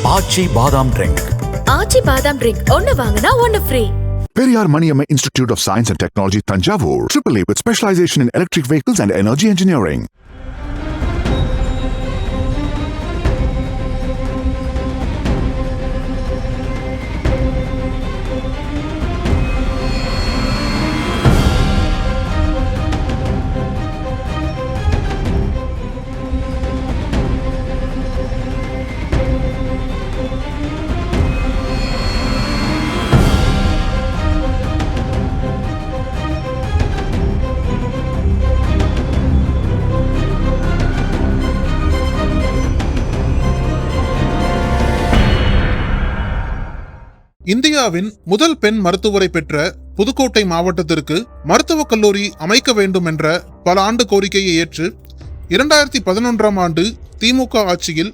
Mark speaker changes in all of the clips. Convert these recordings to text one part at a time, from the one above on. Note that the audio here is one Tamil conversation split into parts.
Speaker 1: ஆச்சி பாதாம் ட்ரிங்க்.
Speaker 2: ஆச்சி பாதாம் ட்ரிங்க் ஒன்னு வாங்கினா ஒன்னு free.
Speaker 3: Periyar Maniamma Institute of Science and Technology, Tanjavur, AAA with specialization in electric vehicles and energy engineering.
Speaker 4: இந்தியாவின் முதல் பெண் மருத்துவரை பெற்ற புதுக்கோட்டை மாவட்டத்திற்கு மருத்துவக் கல்லூரி அமைக்க வேண்டும் என்ற பல ஆண்டு கோரிக்கையை ஏற்று 2011ஆம் ஆண்டு திமுக ஆட்சியில்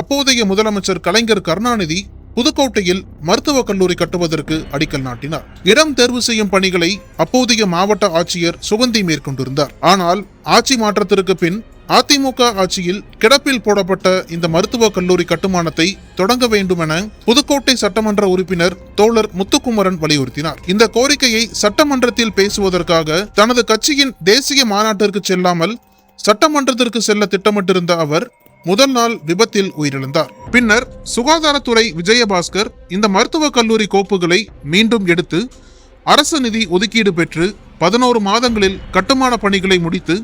Speaker 4: அப்போதைய முதலமைச்சர் கலைஞர் கருணாநிதி புதுக்கோட்டையில் மருத்துவக் கல்லூரி கட்டுவதற்கு அடிக்கல் நாட்டினார். இடம் தேர்வு செய்யும் பணிகளை அப்போதைய மாவட்ட ஆட்சியர் சுகந்தி மேற்கொண்டிருந்தார். ஆனால் ஆட்சி மாற்றத்திற்கு பின் அதிமுக ஆட்சியில் கிடப்பில் போடப்பட்ட இந்த மருத்துவக் கல்லூரி கட்டுமானத்தை தொடங்க வேண்டும் என புதுக்கோட்டை சட்டமன்ற உறுப்பினர் தோழர் முத்துக்குமரன் வலியுறுத்தினார். இந்த கோரிக்கையை சட்டமன்றத்தில் பேசுவதற்காக தனது கட்சியின் தேசிய மாநாட்டிற்கு செல்லாமல் சட்டமன்றத்திற்கு செல்ல திட்டமிட்டிருந்த அவர் முதல் நாள் விபத்தில் உயிரிழந்தார். பின்னர் சுகாதாரத்துறை விஜயபாஸ்கர் இந்த மருத்துவக் கல்லூரி கோப்புகளை மீண்டும் எடுத்து அரசு நிதி ஒதுக்கீடு பெற்று 11 மாதங்களில் கட்டுமான பணிகளை முடித்து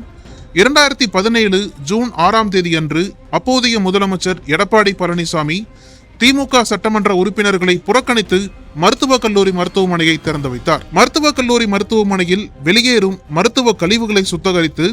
Speaker 4: 2017 ஜூன் 6ஆம் தேதி அன்று அப்போதைய முதலமைச்சர் எடப்பாடி பழனிசாமி திமுக சட்டமன்ற உறுப்பினர்களை புறக்கணித்து மருத்துவக் கல்லூரி மருத்துவமனையை திறந்து வைத்தார். மருத்துவக் கல்லூரி மருத்துவமனையில் வெளியேறும் மருத்துவ கழிவுகளை சுத்திகரித்து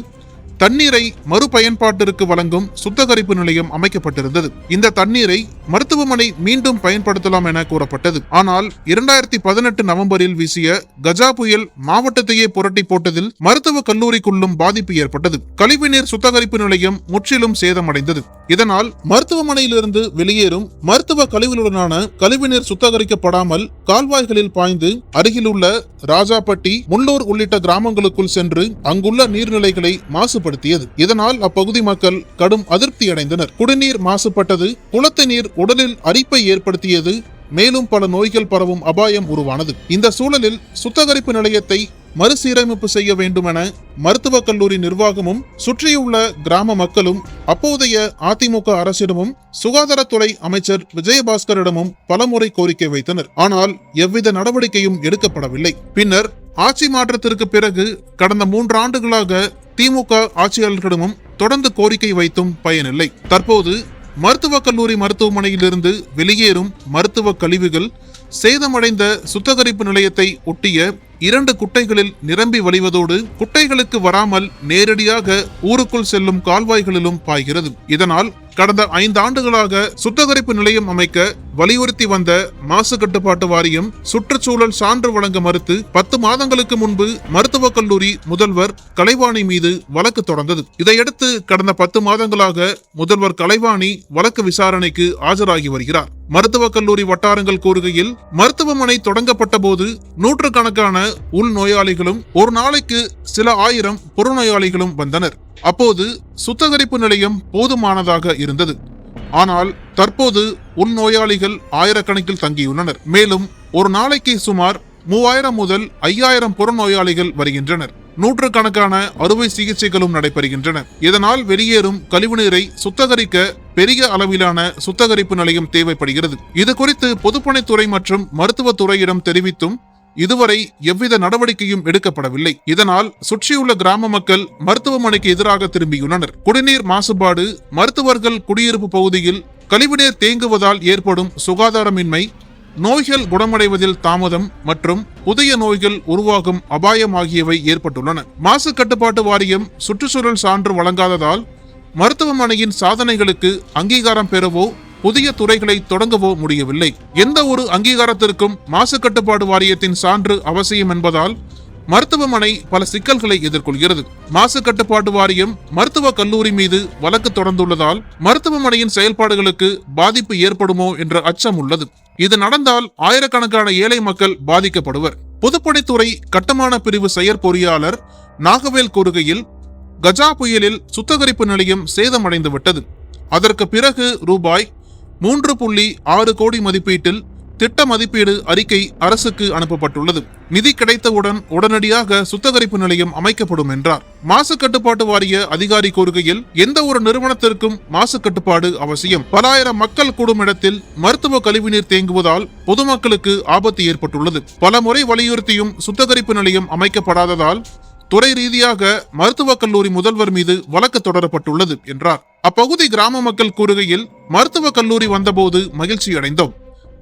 Speaker 4: தண்ணீரை மறுபயன்பாட்டிற்கு வழங்கும் சுத்திகரிப்பு நிலையம் அமைக்கப்பட்டிருந்தது. இந்த தண்ணீரை மருத்துவமனை மீண்டும் பயன்படுத்தலாம் என கூறப்பட்டது. ஆனால் 2018 நவம்பரில் வீசிய கஜா புயல் மாவட்டத்தையே புரட்டி போட்டதில் மருத்துவக் கல்லூரிக்குள்ளும் பாதிப்பு ஏற்பட்டது. கழிவுநீர் சுத்திகரிப்பு நிலையம் முற்றிலும் சேதமடைந்தது. இதனால் மருத்துவமனையிலிருந்து வெளியேறும் மருத்துவ கழிவுகளுடனான கழிவுநீர் சுத்திகரிக்கப்படாமல் கால்வாய்களில் பாய்ந்து அருகிலுள்ள ராஜாப்பட்டி, முள்ளூர் உள்ளிட்ட கிராமங்களுக்குள் சென்று அங்குள்ள நீர்நிலைகளை மாசுபடுத்தியது. இதனால் அப்பகுதி மக்கள் கடும் அதிருப்தி அடைந்தனர். குடிநீர் மாசுபட்டது, குளத்து நீர் உடலில் அரிப்பை ஏற்படுத்தியது, மேலும் பல நோய்கள் பரவும் அபாயம் உருவானது. இந்த சூழலில் சுத்திகரிப்பு நிலையத்தை மறுசீரமைப்பு செய்ய வேண்டும் என மருத்துவக் கல்லூரி நிர்வாகமும் சுற்றியுள்ள கிராம மக்களும் அப்போதைய அதிமுக அரசிடமும் சுகாதாரத்துறை அமைச்சர் விஜயபாஸ்கரிடமும் பலமுறை கோரிக்கை வைத்தனர். ஆனால் எவ்வித நடவடிக்கையும் எடுக்கப்படவில்லை. பின்னர் ஆட்சி மாற்றத்திற்கு பிறகு கடந்த 3 ஆண்டுகளாக திமுக ஆட்சியாளர்களிடமும் தொடர்ந்து கோரிக்கை வைத்தும் பயனில்லை. தற்போது மருத்துவக் கல்லூரி மருத்துவமனையிலிருந்து வெளியேறும் மருத்துவ கழிவுகள் சேதமடைந்த சுத்திகரிப்பு நிலையத்தை ஒட்டிய 2 குட்டைகளில் நிரம்பி வழிவதோடு குட்டைகளுக்கு வராமல் நேரடியாக ஊருக்குள் செல்லும் கால்வாய்களிலும் பாய்கிறது. இதனால் கடந்த 5 ஆண்டுகளாக சுத்திகரிப்பு நிலையம் அமைக்க வலியுறுத்தி வந்த மாசு கட்டுப்பாட்டு வாரியம் சுற்றுச்சூழல் சான்று வழங்க மறுத்து 10 மாதங்களுக்கு முன்பு மருத்துவக் கல்லூரி முதல்வர் கலைவாணி மீது வழக்கு தொடர்ந்தது. இதையடுத்து கடந்த 10 மாதங்களாக முதல்வர் கலைவாணி வழக்கு விசாரணைக்கு ஆஜராகி வருகிறார். மருத்துவக் கல்லூரி வட்டாரங்கள் கூறுகையில் மருத்துவமனை தொடங்கப்பட்ட போது நூற்றுக்கணக்கான உள் நோயாளிகளும் ஒரு நாளைக்கு சில ஆயிரம் புறநோயாளிகளும் வந்தனர். அப்போது சுத்திகரிப்பு நிலையம் போதுமானதாக இருந்தது. ஆனால் தற்போது உள் நோயாளிகள் ஆயிரக்கணக்கில் தங்கியுள்ளனர். மேலும் ஒரு நாளைக்கு சுமார் 3000 முதல் 5000 புறநோயாளிகள் வருகின்றனர். நூற்றுக்கணக்கான அறுவை சிகிச்சைகளும் நடைபெறுகின்றன. இதனால் வெளியேறும் கழிவுநீரை சுத்திகரிக்க பெரிய அளவிலான சுத்திகரிப்பு நிலையம் தேவைப்படுகிறது. இது குறித்து பொதுப்பணித்துறை மற்றும் மருத்துவத்துறையிடம் தெரிவித்தும் இதுவரை எவ்வித நடவடிக்கையும் எடுக்கப்படவில்லை. இதனால் சுற்றியுள்ள கிராம மக்கள் மருத்துவமனைக்கு எதிராக திரும்பியுள்ளனர். குடிநீர் மாசுபாடு, மருத்துவர்கள் குடியிருப்பு பகுதியில் கழிவுநீர் தேங்குவதால் ஏற்படும் சுகாதாரமின்மை, நோய்கள் குணமடைவதில் தாமதம் மற்றும் புதிய நோய்கள் உருவாகும் அபாயம் ஆகியவை ஏற்பட்டுள்ளன. மாசு கட்டுப்பாட்டு வாரியம் சுற்றுச்சூழல் சான்று வழங்காததால் மருத்துவமனையின் சாதனைகளுக்கு அங்கீகாரம் பெறவோ புதிய துறைகளை தொடங்கவோ முடியவில்லை. எந்த ஒரு அங்கீகாரத்திற்கும் மாசு கட்டுப்பாடு வாரியத்தின் சான்று அவசியம் என்பதால் மருத்துவமனை பல சிக்கல்களை எதிர்கொள்கிறது. மாசு கட்டுப்பாட்டு வாரியம் மருத்துவக் கல்லூரி மீது வழக்கு தொடர்ந்துள்ளதால் மருத்துவமனையின் செயல்பாடுகளுக்கு பாதிப்பு ஏற்படுமோ என்ற அச்சம் உள்ளது. இது நடந்தால் ஆயிரக்கணக்கான ஏழை மக்கள் பாதிக்கப்படுவர். பொதுப்பணித்துறை கட்டுமான பிரிவு செயற்பொறியாளர் நாகவேல் கூறுகையில், கஜா புயலில் சுத்திகரிப்பு நிலையம் சேதமடைந்து விட்டது. அதற்கு பிறகு ரூபாய் 3.6 கோடி மதிப்பீட்டில் திட்ட மதிப்பீடு அறிக்கை அரசுக்கு அனுப்பப்பட்டுள்ளது. நிதி கிடைத்தவுடன் உடனடியாக சுத்திகரிப்பு நிலையம் அமைக்கப்படும் என்றார். மாசு கட்டுப்பாட்டு வாரிய அதிகாரி கூறுகையில், எந்த ஒரு நிறுவனத்திற்கும் மாசு கட்டுப்பாடு அவசியம். பல ஆயிரம் மக்கள் கூடும் இடத்தில் மருத்துவ கழிவுநீர் தேங்குவதால் பொதுமக்களுக்கு ஆபத்து ஏற்பட்டுள்ளது. பல முறை வலியுறுத்தியும் சுத்திகரிப்பு நிலையம் அமைக்கப்படாததால் துறை ரீதியாக மருத்துவக் கல்லூரி முதல்வர் மீது வழக்கு தொடரப்பட்டுள்ளது என்றார். அப்பகுதி கிராம மக்கள் கூறுகையில், மருத்துவக் கல்லூரி வந்தபோது மகிழ்ச்சி அடைந்தோம்.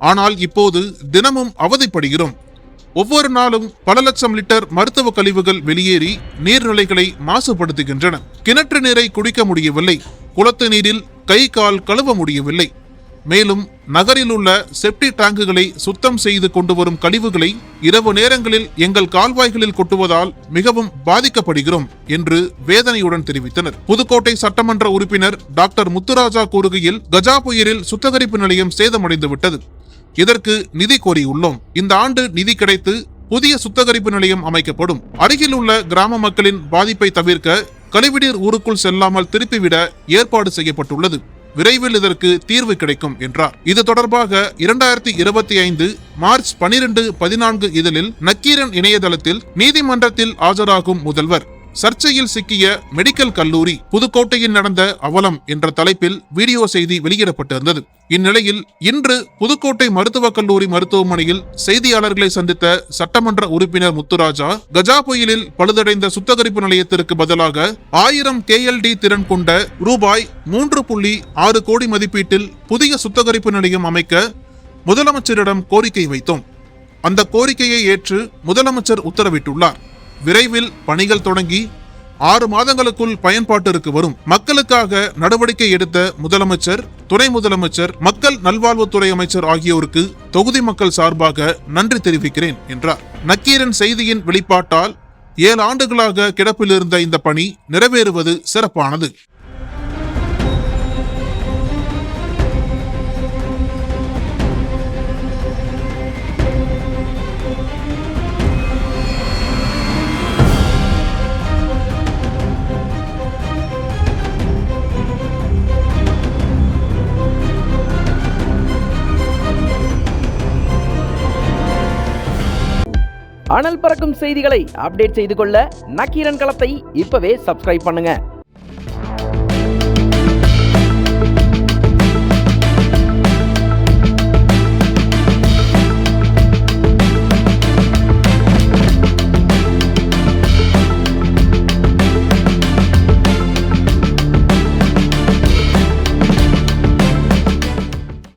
Speaker 4: ஆனால் இப்போது தினமும் அவதிப்படுகிறோம். ஒவ்வொரு நாளும் பல லட்சம் லிட்டர் மருத்துவ கழிவுகள் வெளியேறி நீர்நிலைகளை மாசுபடுத்துகின்றன. கிணற்று நீரை குடிக்க முடியவில்லை. குளத்து நீரில் கை கால் கழுவ முடியவில்லை. மேலும் நகரில் உள்ள செப்டி டேங்குகளை சுத்தம் செய்து கொண்டு வரும் கழிவுகளை இரவு நேரங்களில் எங்கள் கால்வாய்களில் கொட்டுவதால் மிகவும் பாதிக்கப்படுகிறோம் என்று வேதனையுடன் தெரிவித்தனர். புதுக்கோட்டை சட்டமன்ற உறுப்பினர் டாக்டர் முத்துராஜா கூறுகையில், கஜா புயலில் சுத்திகரிப்பு நிலையம் சேதமடைந்துவிட்டது. இதற்கு நிதி கோரியுள்ளோம். இந்த ஆண்டு நிதி கிடைத்து புதிய சுத்திகரிப்பு நிலையம் அமைக்கப்படும். அருகில் உள்ள கிராம மக்களின் பாதிப்பை தவிர்க்க கழிவுநீர் ஊருக்குள் செல்லாமல் திருப்பிவிட ஏற்பாடு செய்யப்பட்டுள்ளது. விரைவில் இதற்கு தீர்வு கிடைக்கும் என்றார். இது தொடர்பாக 2025 மார்ச் 12-14 இதழில் நக்கீரன் இணையதளத்தில் நீதிமன்றத்தில் ஆஜராகும் முதல்வர், சர்ச்சையில் சிக்கிய மெடிக்கல் கல்லூரி, புதுக்கோட்டையில் நடந்த அவலம் என்ற தலைப்பில் வீடியோ செய்தி வெளியிடப்பட்டிருந்தது. இந்நிலையில் இன்று புதுக்கோட்டை மருத்துவக் கல்லூரி மருத்துவமனையில் செய்தியாளர்களை சந்தித்த சட்டமன்ற உறுப்பினர் முத்துராஜா, கஜா புயலில் பழுதடைந்த சுத்திகரிப்பு நிலையத்திற்கு பதிலாக 1000 KLD திறன் கொண்ட ரூபாய் 3.6 கோடி மதிப்பீட்டில் புதிய சுத்திகரிப்பு நிலையம் அமைக்க முதலமைச்சரிடம் கோரிக்கை வைத்தோம். அந்த கோரிக்கையை ஏற்று முதலமைச்சர் உத்தரவிட்டுள்ளார். விரைவில் பணிகள் தொடங்கி 6 மாதங்களுக்குள் பயன்பாட்டிற்கு வரும். மக்களுக்காக நடவடிக்கை எடுத்த முதலமைச்சர், துணை முதலமைச்சர், மக்கள் நல்வாழ்வுத்துறை அமைச்சர் ஆகியோருக்கு தொகுதி மக்கள் சார்பாக நன்றி தெரிவிக்கிறேன் என்றார். நக்கீரன் செய்தியின் வெளிப்பாட்டால் 7 ஆண்டுகளாக கிடப்பில் இருந்த இந்த பணி நிறைவேறுவது சிறப்பானது.
Speaker 1: அனல் பறக்கும் செய்திகளை அப்டேட் செய்து கொள்ள நக்கீரன் களத்தை இப்பவே சப்ஸ்கிரைப் பண்ணுங்க.